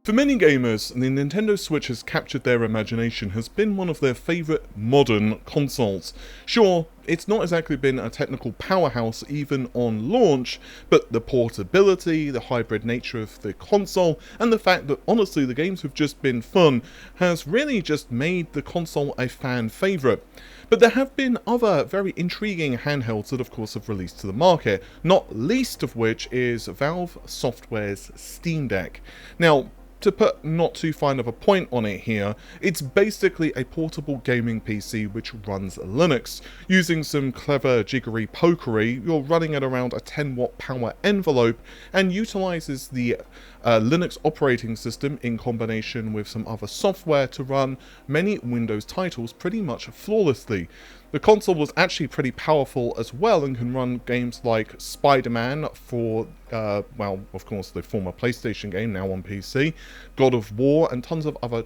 For many gamers, the Nintendo Switch has captured their imagination, has been one of their favourite modern consoles. Sure, it's not exactly been a technical powerhouse even on launch, but the portability, the hybrid nature of the console, and the fact that honestly the games have just been fun, has really just made the console a fan favourite. But there have been other very intriguing handhelds that of course have released to the market, not least of which is Valve Software's Steam Deck. Now, to put not too fine of a point on it here, it's basically a portable gaming PC which runs Linux. Using some clever jiggery pokery, you're running at around a 10 watt power envelope and utilises the Linux operating system in combination with some other software to run many Windows titles pretty much flawlessly. The console was actually pretty powerful as well and can run games like Spider-Man for, well, of course, the former PlayStation game, now on PC, God of War, and tons of other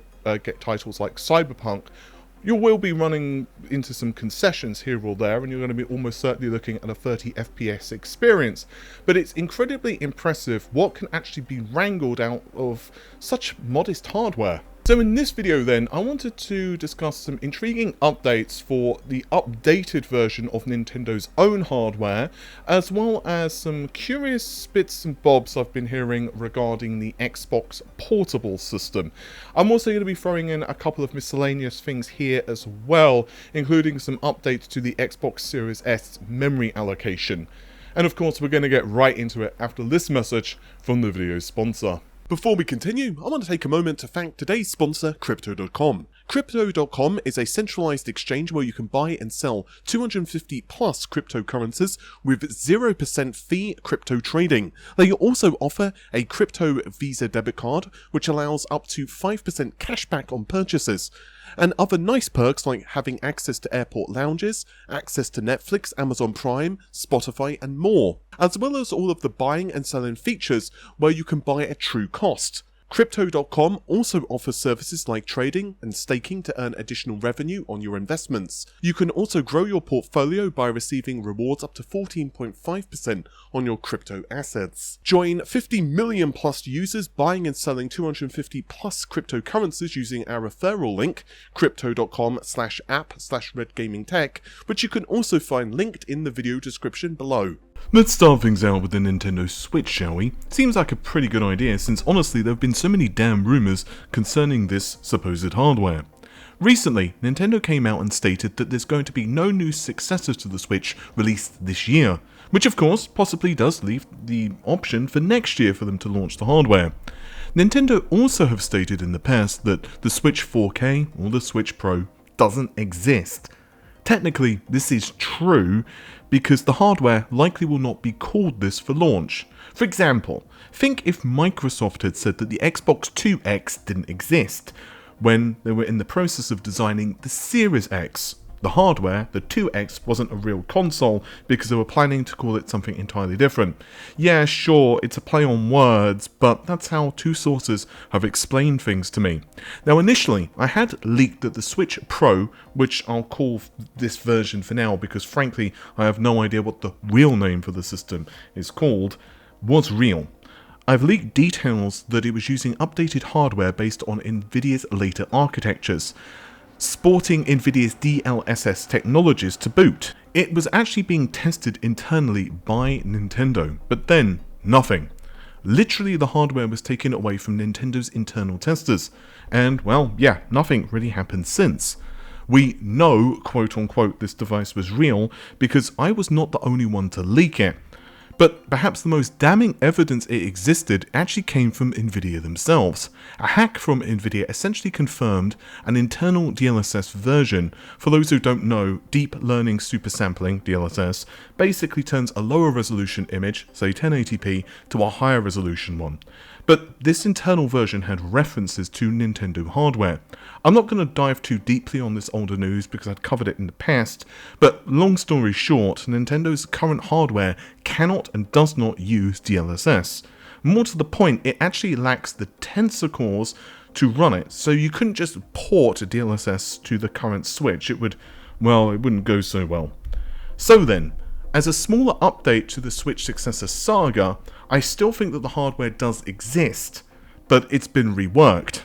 titles like Cyberpunk. You will be running into some concessions here or there, and you're going to be almost certainly looking at a 30 FPS experience. But it's incredibly impressive what can actually be wrangled out of such modest hardware. So in this video then, I wanted to discuss some intriguing updates for the updated version of Nintendo's own hardware, as well as some curious bits and bobs I've been hearing regarding the Xbox Portable system. I'm also going to be throwing in a couple of miscellaneous things here as well, including some updates to the Xbox Series S memory allocation. And of course, we're going to get right into it after this message from the video's sponsor. Before we continue, I want to take a moment to thank today's sponsor, Crypto.com. Crypto.com is a centralized exchange where you can buy and sell 250 plus cryptocurrencies with 0% fee crypto trading. They also offer a crypto Visa debit card, which allows up to 5% cashback on purchases, and other nice perks like having access to airport lounges, access to Netflix, Amazon Prime, Spotify, and more, as well as all of the buying and selling features where you can buy at true cost. Crypto.com also offers services like trading and staking to earn additional revenue on your investments. You can also grow your portfolio by receiving rewards up to 14.5% on your crypto assets. Join 50 million plus users buying and selling 250 plus cryptocurrencies using our referral link, crypto.com/app/redgamingtech, which you can also find linked in the video description below. Let's start things out with the Nintendo Switch, shall we? Seems like a pretty good idea since honestly there have been so many damn rumours concerning this supposed hardware. Recently, Nintendo came out and stated that there's going to be no new successors to the Switch released this year, which of course possibly does leave the option for next year for them to launch the hardware. Nintendo also have stated in the past that the Switch 4K or the Switch Pro doesn't exist. Technically, this is true because the hardware likely will not be called this for launch. For example, think if Microsoft had said that the Xbox 2X didn't exist when they were in the process of designing the Series X. The hardware, the 2X, wasn't a real console because they were planning to call it something entirely different. Yeah, sure, it's a play on words, but that's how two sources have explained things to me. Now initially, I had leaked that the Switch Pro, which I'll call this version for now because frankly, I have no idea what the real name for the system is called, was real. I've leaked details that it was using updated hardware based on Nvidia's later architectures, sporting Nvidia's DLSS technologies to boot. It was actually being tested internally by Nintendo, but then nothing. Literally the hardware was taken away from Nintendo's internal testers, and well, yeah, nothing really happened since. We know, quote unquote, this device was real because I was not the only one to leak it. But perhaps the most damning evidence it existed actually came from Nvidia themselves. A hack from Nvidia essentially confirmed an internal DLSS version. For those who don't know, Deep Learning Supersampling, DLSS, basically turns a lower resolution image, say 1080p, to a higher resolution one. But this internal version had references to Nintendo hardware. I'm not going to dive too deeply on this older news because I'd covered it in the past, but long story short, Nintendo's current hardware cannot and does not use DLSS. More to the point, it actually lacks the tensor cores to run it, so you couldn't just port DLSS to the current Switch. It wouldn't go so well. So then, as a smaller update to the Switch successor saga, I still think that the hardware does exist, but it's been reworked.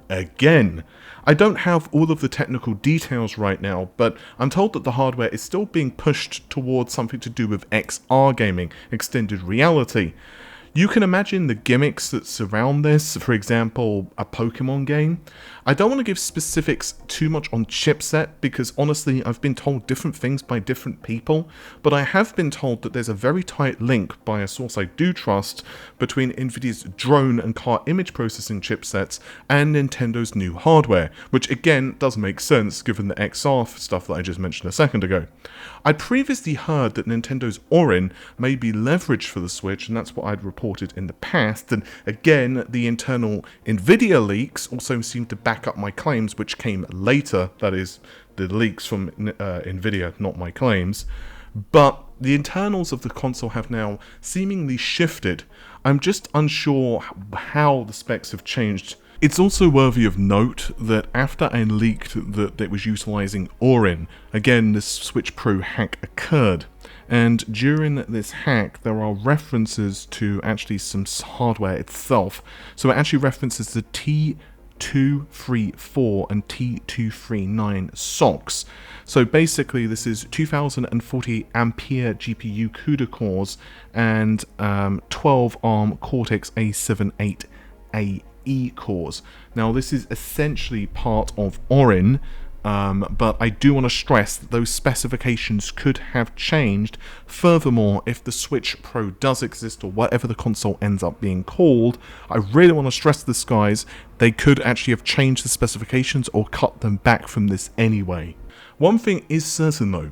Again. I don't have all of the technical details right now, but I'm told that the hardware is still being pushed towards something to do with XR gaming, extended reality. You can imagine the gimmicks that surround this, for example, a Pokemon game. I don't want to give specifics too much on chipset because honestly I've been told different things by different people, but I have been told that there's a very tight link by a source I do trust between Nvidia's drone and car image processing chipsets and Nintendo's new hardware, which again does make sense given the XR stuff that I just mentioned a second ago. I'd previously heard that Nintendo's Orin may be leveraged for the Switch, and that's what I'd reported in the past, and again, the internal Nvidia leaks also seem to back up my claims, which came later, that is, the leaks from Nvidia, not my claims. But the internals of the console have now seemingly shifted. I'm just unsure how the specs have changed. It's also worthy of note that after I leaked that it was utilising Orin, again this Switch Pro hack occurred, and during this hack there are references to actually some hardware itself. So it actually references the T234 and T239 SoCs. So basically this is 2040 ampere GPU CUDA cores and 12 ARM Cortex A78A cores. Now this is essentially part of Orin, but I do want to stress that those specifications could have changed. Furthermore, if the Switch Pro does exist, or whatever the console ends up being called, I really want to stress this, guys, they could actually have changed the specifications or cut them back from this anyway. One thing is certain though,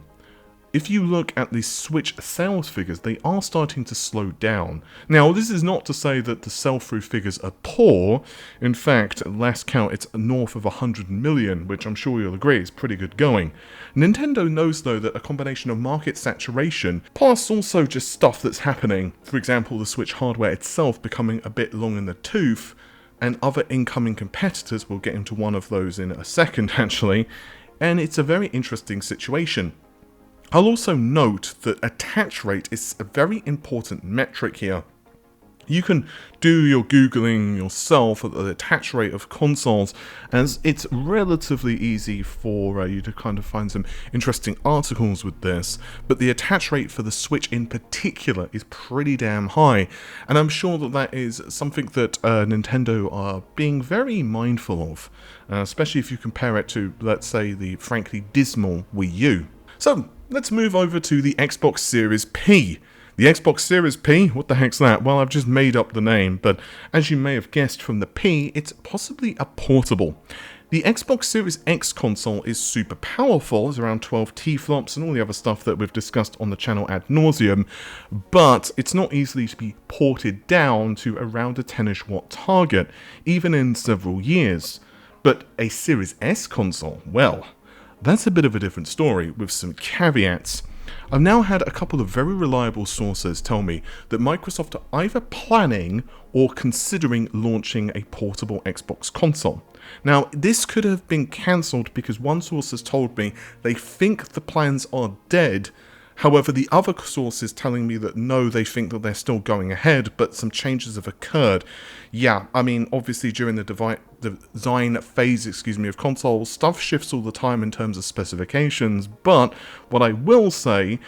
if you look at the Switch sales figures, they are starting to slow down. Now, this is not to say that the sell-through figures are poor. In fact, at last count, it's north of 100 million, which I'm sure you'll agree is pretty good going. Nintendo knows, though, that a combination of market saturation, plus also just stuff that's happening, for example, the Switch hardware itself becoming a bit long in the tooth, and other incoming competitors, we'll get into one of those in a second, actually, and it's a very interesting situation. I'll also note that attach rate is a very important metric here. You can do your Googling yourself at the attach rate of consoles, as it's relatively easy for you to kind of find some interesting articles with this, but the attach rate for the Switch in particular is pretty damn high, and I'm sure that that is something that Nintendo are being very mindful of, especially if you compare it to, let's say, the frankly dismal Wii U. So, let's move over to the Xbox Series P. The Xbox Series P? What the heck's that? Well, I've just made up the name, but as you may have guessed from the P, it's possibly a portable. The Xbox Series X console is super powerful, it's around 12 T-flops and all the other stuff that we've discussed on the channel ad nauseum, but it's not easily to be ported down to around a 10ish watt target, even in several years. But a Series S console? Well, that's a bit of a different story, with some caveats. I've now had a couple of very reliable sources tell me that Microsoft are either planning or considering launching a portable Xbox console. Now, this could have been cancelled because one source has told me they think the plans are dead. However, the other source is telling me that no, they think that they're still going ahead, but some changes have occurred. Yeah, I mean, obviously during the design phase, of consoles, stuff shifts all the time in terms of specifications, but what I will say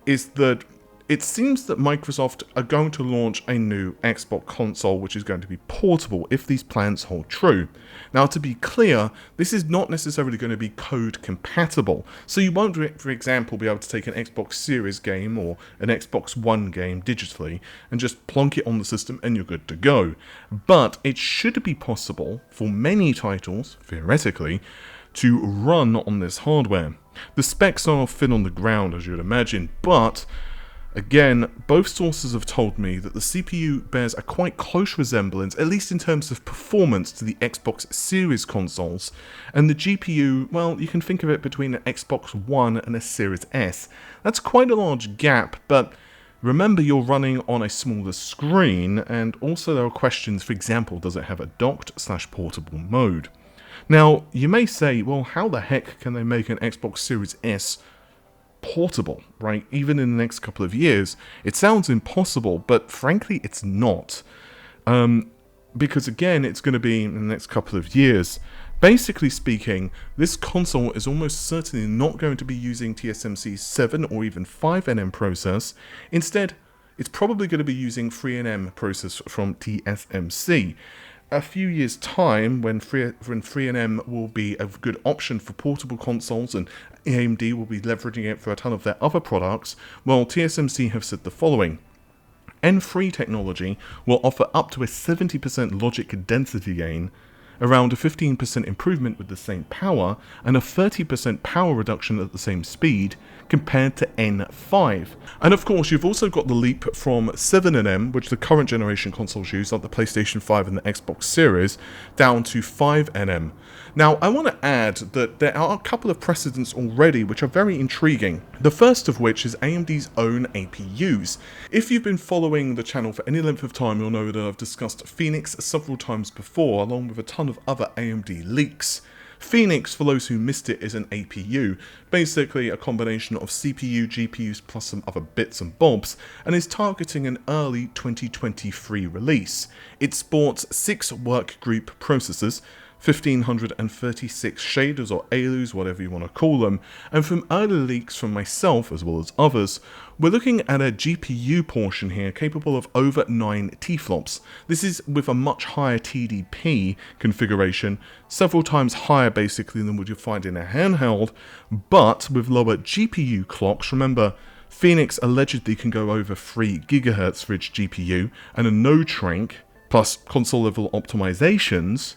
is that it seems that Microsoft are going to launch a new Xbox console which is going to be portable if these plans hold true. Now, to be clear, this is not necessarily going to be code compatible, so you won't, for example, be able to take an Xbox Series game or an Xbox One game digitally and just plonk it on the system and you're good to go. But it should be possible for many titles, theoretically, to run on this hardware. The specs are thin on the ground, as you'd imagine, but again, both sources have told me that the CPU bears a quite close resemblance, at least in terms of performance, to the Xbox Series consoles, and the GPU, well, you can think of it between an Xbox One and a Series S. That's quite a large gap, but remember you're running on a smaller screen, and also there are questions, for example, does it have a docked/portable mode? Now, you may say, well, how the heck can they make an Xbox Series S portable, right? Even in the next couple of years. It sounds impossible, but frankly, it's not. because again, it's going to be in the next couple of years. Basically speaking, this console is almost certainly not going to be using TSMC's 7 or even 5nm process. Instead, it's probably going to be using 3nm process from TSMC. A few years' time, when 3nm will be a good option for portable consoles and AMD will be leveraging it for a ton of their other products, well, TSMC have said the following. N3 technology will offer up to a 70% logic density gain, around a 15% improvement with the same power, and a 30% power reduction at the same speed compared to N5. And of course, you've also got the leap from 7nm, which the current generation consoles use, like the PlayStation 5 and the Xbox Series, down to 5nm. Now, I want to add that there are a couple of precedents already which are very intriguing. The first of which is AMD's own APUs. If you've been following the channel for any length of time, you'll know that I've discussed Phoenix several times before, along with a ton of other AMD leaks. Phoenix, for those who missed it, is an APU, basically a combination of CPU, GPUs plus some other bits and bobs, and is targeting an early 2023 release. It sports 6 workgroup processors, 1536 shaders or ALUs, whatever you want to call them, and from early leaks from myself as well as others, we're looking at a GPU portion here capable of over 9 T-flops. This is with a much higher TDP configuration, several times higher basically than what you'd find in a handheld, but with lower GPU clocks. Remember, Phoenix allegedly can go over 3 GHz for its GPU, and a node shrink, plus console level optimizations.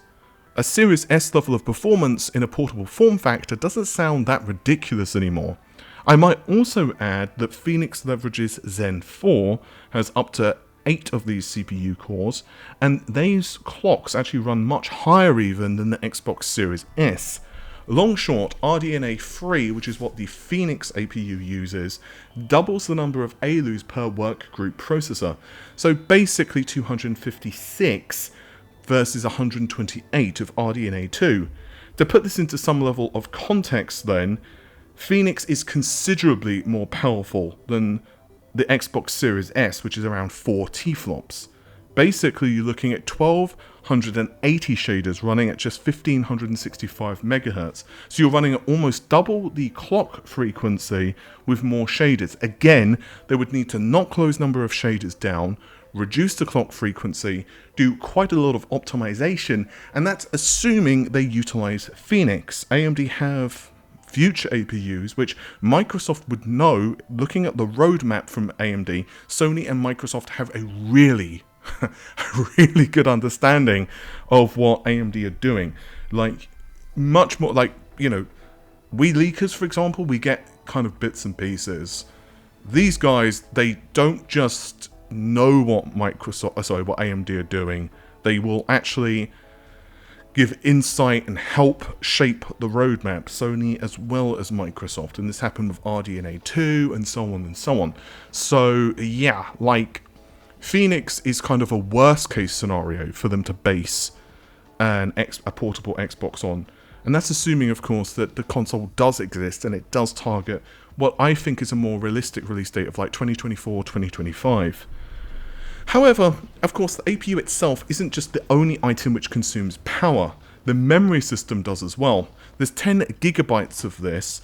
A Series S level of performance in a portable form factor doesn't sound that ridiculous anymore. I might also add that Phoenix leverages Zen 4, has up to 8 of these CPU cores, and these clocks actually run much higher even than the Xbox Series S. Long short, RDNA 3, which is what the Phoenix APU uses, doubles the number of ALUs per workgroup processor, so basically 256 versus 128 of RDNA 2. To put this into some level of context then, Phoenix is considerably more powerful than the Xbox Series S, which is around 4 T-flops. Basically, you're looking at 1280 shaders running at just 1565 MHz. So you're running at almost double the clock frequency with more shaders. Again, they would need to knock those number of shaders down, reduce the clock frequency, do quite a lot of optimization, and that's assuming they utilize Phoenix. AMD have future APUs, which Microsoft would know. Looking at the roadmap from AMD, Sony and Microsoft have a really good understanding of what AMD are doing. Like, much more, like, you know, we leakers, for example, we get kind of bits and pieces. These guys, they don't just know what what AMD are doing. They will actually give insight and help shape the roadmap, Sony as well as Microsoft, and this happened with RDNA 2 and so on and so on. So yeah, like, Phoenix is kind of a worst case scenario for them to base a portable Xbox on, and that's assuming of course that the console does exist and it does target what I think is a more realistic release date of like 2024, 2025. However, of course, the APU itself isn't just the only item which consumes power. The memory system does as well. There's 10 gigabytes of this,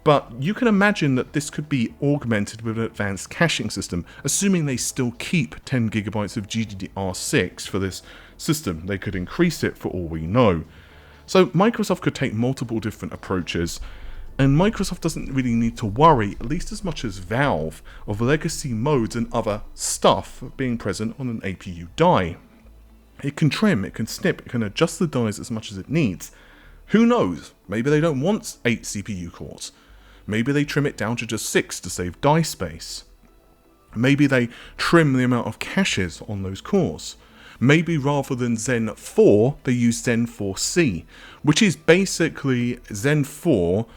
but you can imagine that this could be augmented with an advanced caching system, assuming they still keep 10 gigabytes of GDDR6 for this system. They could increase it for all we know. So Microsoft could take multiple different approaches, and Microsoft doesn't really need to worry, at least as much as Valve, of legacy modes and other stuff being present on an APU die. It can trim, it can snip, it can adjust the dies as much as it needs. Who knows? Maybe they don't want 8 CPU cores. Maybe they trim it down to just 6 to save die space. Maybe they trim the amount of caches on those cores. Maybe rather than Zen 4, they use Zen 4C, which is basically Zen 4,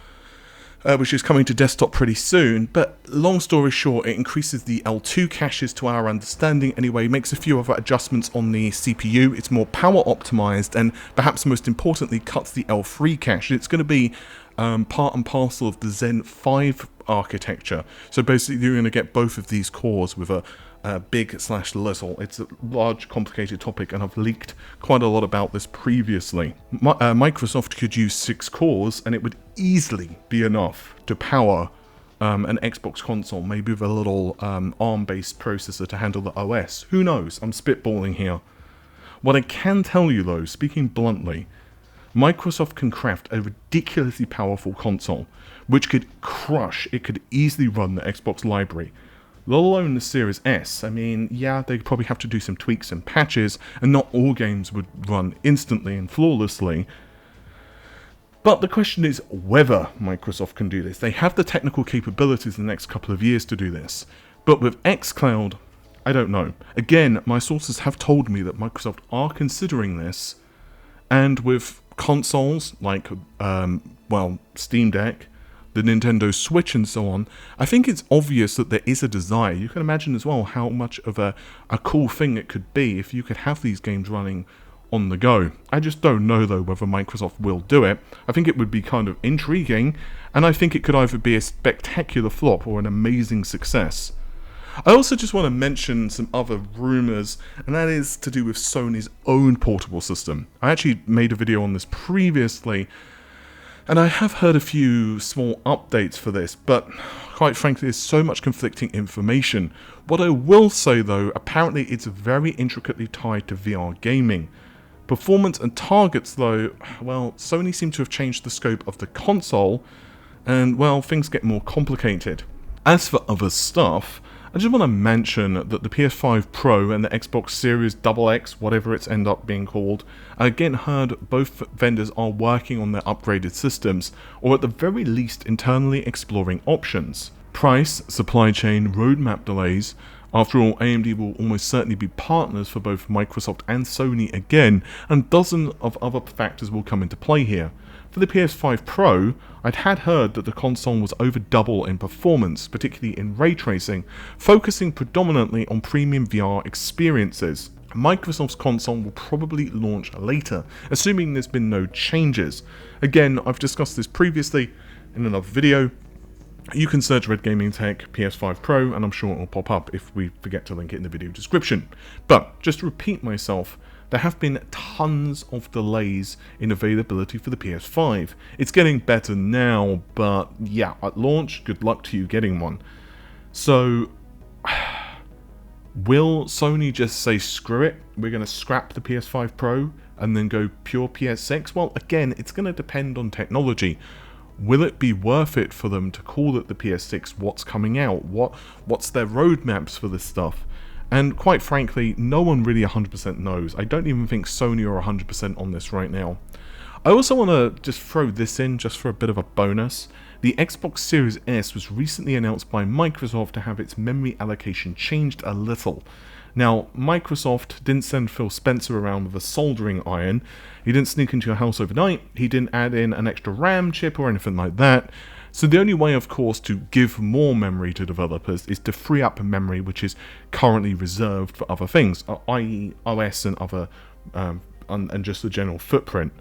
which is coming to desktop pretty soon, but long story short, it increases the L2 caches to our understanding anyway, makes a few other adjustments on the CPU, it's more power optimized, and perhaps most importantly, cuts the L3 cache. It's going to be part and parcel of the Zen 5 architecture, so basically you're going to get both of these cores with a big/little. It's a large, complicated topic, and I've leaked quite a lot about this previously. Microsoft could use 6 cores, and it would easily be enough to power an Xbox console, maybe with a little ARM-based processor to handle the OS. Who knows? I'm spitballing here. What I can tell you, though, speaking bluntly, Microsoft can craft a ridiculously powerful console, which could easily run the Xbox library, let alone the Series S. I mean, yeah, they'd probably have to do some tweaks and patches, and not all games would run instantly and flawlessly. But the question is whether Microsoft can do this. They have the technical capabilities in the next couple of years to do this. But with xCloud, I don't know. Again, my sources have told me that Microsoft are considering this, and with consoles like, Steam Deck, the Nintendo Switch and so on, I think it's obvious that there is a desire. You can imagine as well how much of a cool thing it could be if you could have these games running on the go. I just don't know, though, whether Microsoft will do it. I think it would be kind of intriguing, and I think it could either be a spectacular flop or an amazing success. I also just want to mention some other rumours, and that is to do with Sony's own portable system. I actually made a video on this previously, and I have heard a few small updates for this, but quite frankly, there's so much conflicting information. What I will say, though, apparently it's very intricately tied to VR gaming. Performance and targets, though, well, Sony seem to have changed the scope of the console, and, well, things get more complicated. As for other stuff, I just want to mention that the PS5 Pro and the Xbox Series XX, whatever it's end up being called, I again heard both vendors are working on their upgraded systems, or at the very least internally exploring options. Price, supply chain, roadmap delays. After all, AMD will almost certainly be partners for both Microsoft and Sony again, and dozens of other factors will come into play here. For the PS5 Pro, I'd heard that the console was over double in performance, particularly in ray tracing, focusing predominantly on premium VR experiences. Microsoft's console will probably launch later, assuming there's been no changes. Again, I've discussed this previously in another video. You can search Red Gaming Tech PS5 Pro, and I'm sure it will pop up if we forget to link it in the video description. But, just to repeat myself, there have been tons of delays in availability for the PS5. It's getting better now, but yeah, at launch, good luck to you getting one. So, will Sony just say, screw it, we're going to scrap the PS5 Pro and then go pure PS6? Well, again, it's going to depend on technology. Will it be worth it for them to call it the PS6? What's coming out? What's their roadmaps for this stuff? And quite frankly, no one really 100% knows. I don't even think Sony are 100% on this right now. I also want to just throw this in just for a bit of a bonus. The Xbox Series S was recently announced by Microsoft to have its memory allocation changed a little. Now, Microsoft didn't send Phil Spencer around with a soldering iron. He didn't sneak into your house overnight. He didn't add in an extra RAM chip or anything like that. So the only way, of course, to give more memory to developers is to free up memory which is currently reserved for other things, i.e. OS and other, and just the general footprint.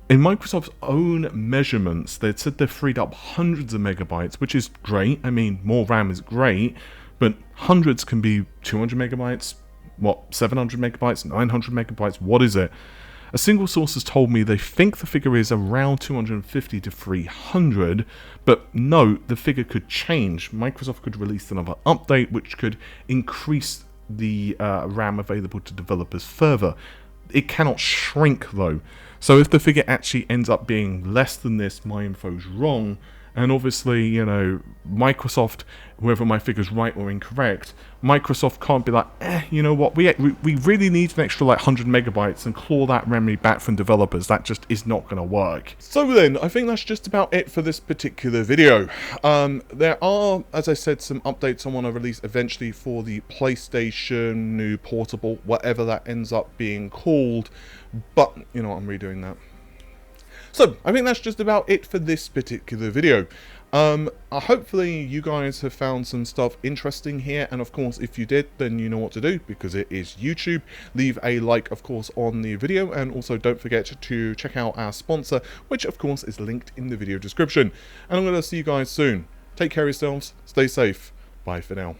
In Microsoft's own measurements, they said they've freed up hundreds of megabytes, which is great. I mean, more RAM is great, but hundreds can be 200 megabytes, 700 megabytes, 900 megabytes, what is it? A single source has told me they think the figure is around 250 to 300, but note, the figure could change. Microsoft could release another update which could increase the RAM available to developers further. It cannot shrink though. So if the figure actually ends up being less than this, my info's wrong. And obviously, you know, Microsoft, whether my figure's right or incorrect, Microsoft can't be like, you know what, we really need an extra like 100 megabytes and claw that memory back from developers. That just is not going to work. So then, I think that's just about it for this particular video. There are, as I said, some updates I want to release eventually for the PlayStation new portable, whatever that ends up being called. But, you know, I'm redoing that. So, I think that's just about it for this particular video. Hopefully you guys have found some stuff interesting here, and of course if you did, then you know what to do, because it is YouTube. Leave a like, of course, on the video, and also don't forget to check out our sponsor, which of course is linked in the video description. And I'm going to see you guys soon. Take care of yourselves, stay safe, bye for now.